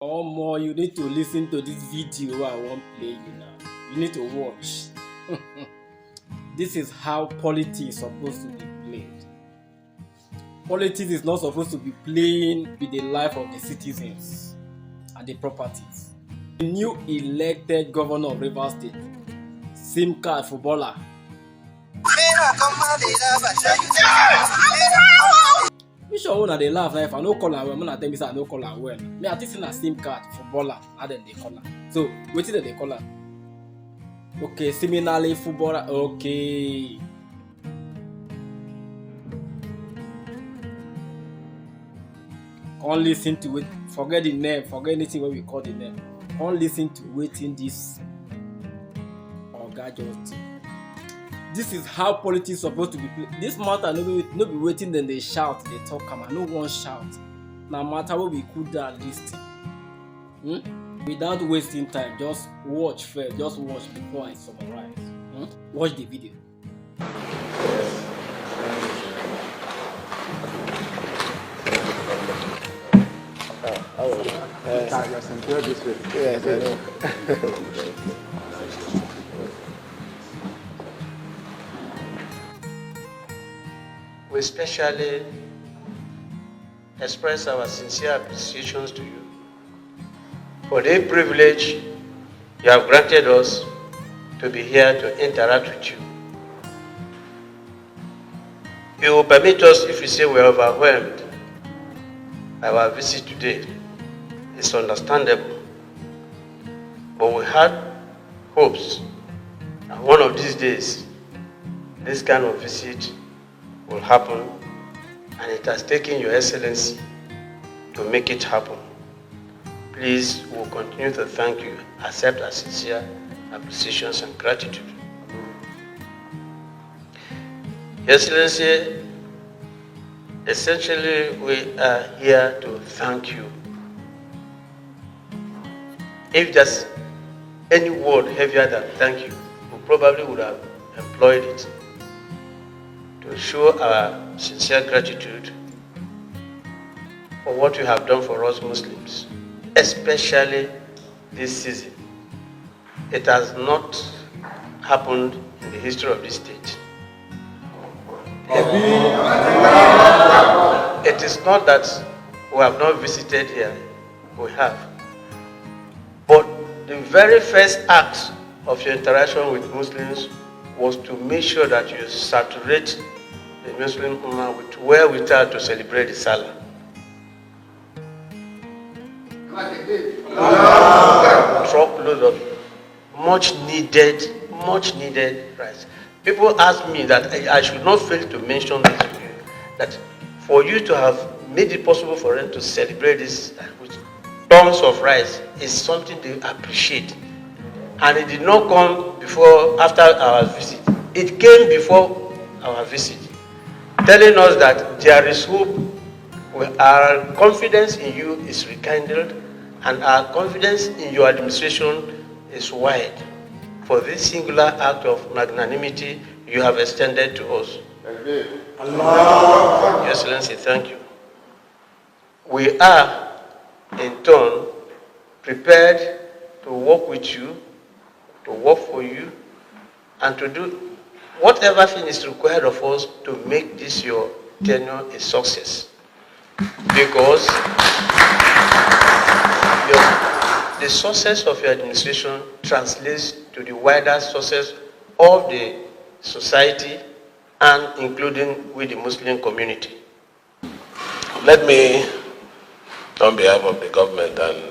Or more, you need to listen to this video I won't play you now. You need to watch. This is how politics is supposed to be played. Politics is not supposed to be playing with the life of the citizens and the properties. The new elected governor of Rivers State, SIM card footballer. Which one they laugh now? If I no call her well, I'm not tell me say I no call her well. Me, I think na SIM card footballer, how then they call her. So, what did they call her? Okay, similarly footballer. Okay. Can't listen to it. Forget the name. Forget anything what we call the name. Can't listen to waiting this. Oga just. This is how politics is supposed to be played. This matter no be waiting, then they shout, they talk, and no one shout. No matter what we could listen. Without wasting time, just watch first. Just watch before I summarize. Watch the video. We especially express our sincere appreciations to you for the privilege you have granted us to be here to interact with you. You will permit us if you say we are overwhelmed by our visit today. It's understandable, but we had hopes that one of these days this kind of visit will happen, and it has taken Your Excellency to make it happen. Please, we'll continue to thank you. Accept our sincere appreciations and gratitude. Your Excellency, essentially we are here to thank you. If there's any word heavier than thank you, we probably would have employed it to show our sincere gratitude for what you have done for us Muslims, especially this season. It has not happened in the history of this state. It is not that we have not visited here, we have. But the very first act of your interaction with Muslims was to make sure that you saturate the Muslim Ummah with wherewithal to celebrate the Salah. Truckload of much needed rice. People ask me that I should not fail to mention this to you, that for you to have made it possible for them to celebrate this with tons of rice is something they appreciate. And it did not come after our visit. It came before our visit, telling us that there is hope. Our confidence in you is rekindled, and our confidence in your administration is wide for this singular act of magnanimity you have extended to us. Allah. Your Excellency, thank you. We are, in turn, prepared to work with you, to work for you, and to do whatever thing is required of us to make this your tenure a success. Because the success of your administration translates to the wider success of the society and including with the Muslim community. Let me, on behalf of the government and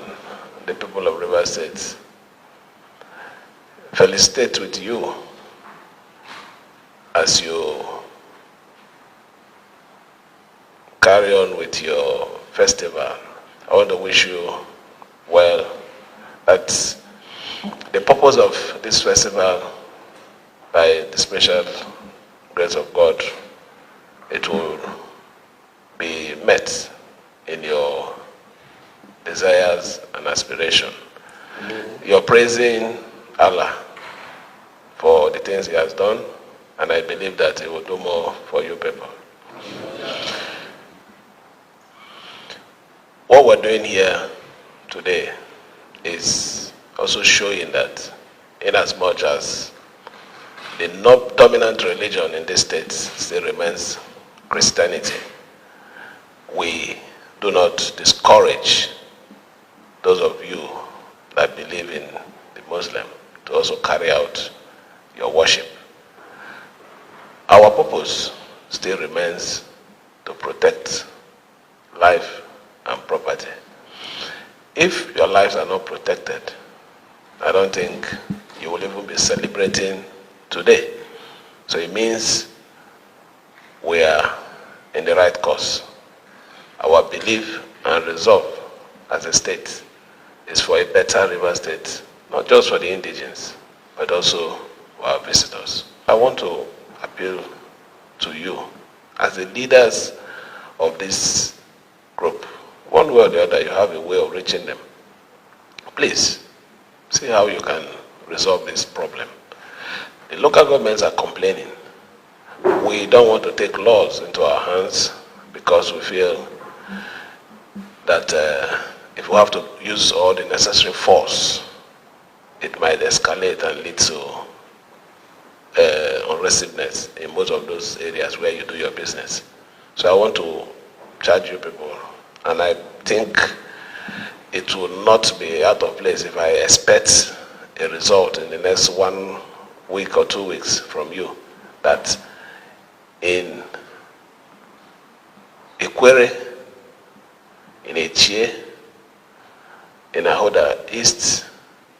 the people of Rivers State, felicitate with you as you carry on with your festival. I want to wish you well. That the purpose of this festival, by the special grace of God, it will be met in your desires and aspiration. You're praising Allah for the things He has done, and I believe that He will do more for you people. What we're doing here today is also showing that in as much as the dominant religion in this state still remains Christianity, we do not discourage those of you that believe in the Muslim to also carry out your worship. Our purpose still remains to protect life and property. If your lives are not protected, I don't think you will even be celebrating today. So it means we are in the right course. Our belief and resolve as a state is for a better river state, not just for the indigenes, but also for our visitors. I want to appeal to you as the leaders of this group. One way or the other, you have a way of reaching them. Please, see how you can resolve this problem. The local governments are complaining. We don't want to take laws into our hands because we feel that if we have to use all the necessary force, it might escalate and lead to unrestiveness in most of those areas where you do your business. So I want to charge you people, and I think it will not be out of place if I expect a result in the next 1 week or 2 weeks from you, that in Ikwere, in Echie, in Ahoda East,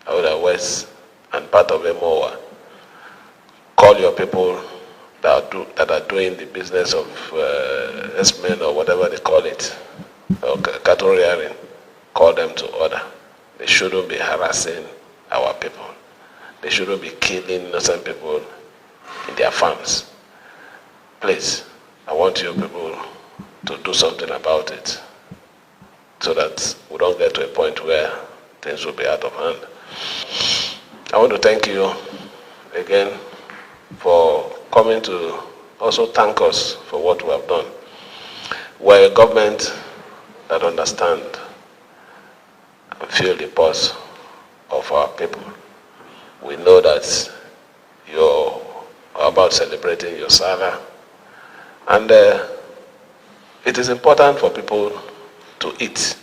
Ahoda West, and part of Emowa, call your people that are doing the business of herdsmen or whatever they call it, or cattle rearing, call them to order. They shouldn't be harassing our people. They shouldn't be killing innocent people in their farms. Please, I want you people to do something about it so that we don't get to a point where things will be out of hand. I want to thank you again for coming to also thank us for what we have done. We're a government that understands and feel the pulse of our people. We know that you're about celebrating your Salah, and it is important for people to eat.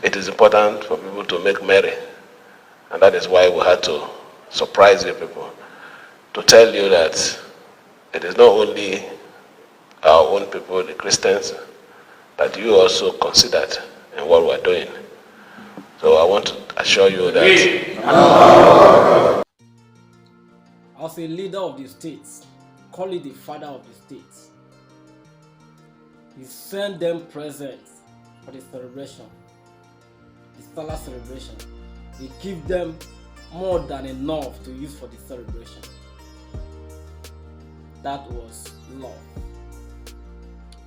It is important for people to make merry, and that is why we had to surprise you people to tell you that it is not only our own people, the Christians, that you also considered in what we're doing. So I want to assure you that as a leader of the states, call it the father of the states, he sent them presents for the celebration, the Salah celebration. He give them more than enough to use for the celebration. That was love.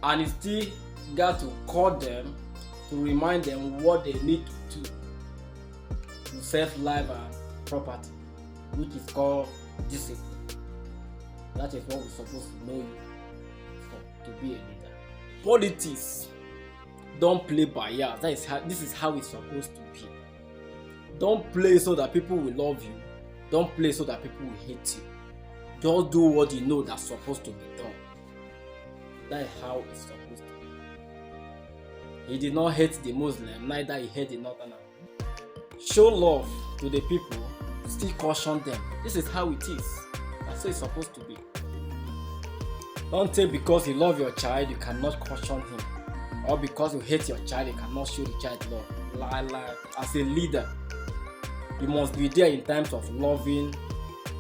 And he still got to call them to remind them what they need to do to save life and property, which is called discipline. That is what we're supposed to know you for, to be a leader. Politics don't play bias. This is how it's supposed to be. Don't play so that people will love you. Don't play so that people will hate you. Just do what you know that's supposed to be done. That is how it's supposed to be. He did not hate the Muslim, neither he hate the Northerner. Show love to the people, still caution them. This is how it is. That's how it's supposed to be. Don't say because you love your child, you cannot caution him. Or because you hate your child, you cannot show the child love. Lie. As a leader, you must be there in times of loving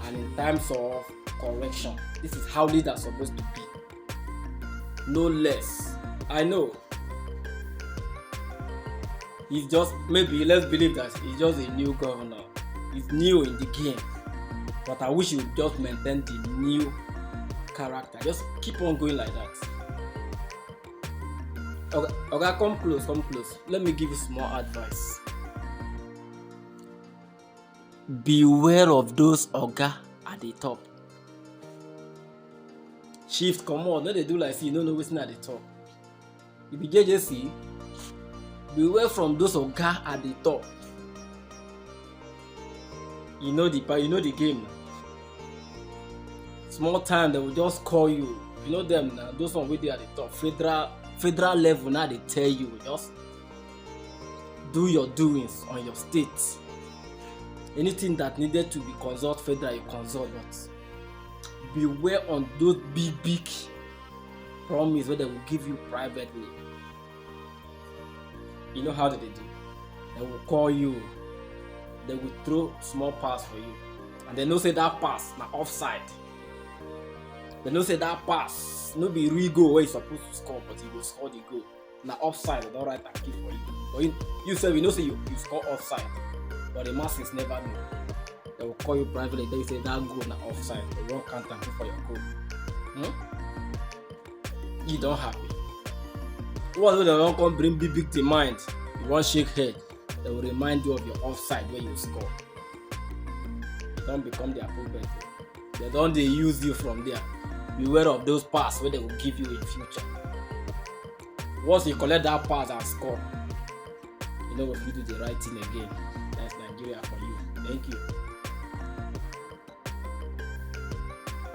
and in times of correction. This is how leaders are supposed to be. No less. I know. He's just, maybe let's believe that he's just a new governor. He's new in the game. But I wish he would just maintain the new character. Just keep on going like that. Okay, come close. Let me give you some more advice. Beware of those Oga at the top. Shift, come on, no they do like see, you don't know what's at the top. You be JJC, Beware from those oga at the top. You know the game now. Small time they will just call you. You know them now. Those ones wey dey at the top. Federal level now they tell you just do your doings on your state. Anything that needed to be consult federal, you consult, but beware on those big promise where they will give you privately. You know how do they do? They will call you, they will throw small pass for you, and they know say that pass na offside. They know say that pass no be real goal where you supposed to score, but you will score the goal. Na offside, they don't write a kick for you. But you say we know say you score offside, but the masses never know. They will call you privately. They say that goal na offside. They won't count and for your goal. You don't happy. What they don't come bring big to mind? You won't shake head. They will remind you of your offside where you score. You don't become their problem. They don't use you from there. Beware of those pass where they will give you in future. Once you collect that pass and score, you know if you do the right thing again. That's Nigeria for you. Thank you.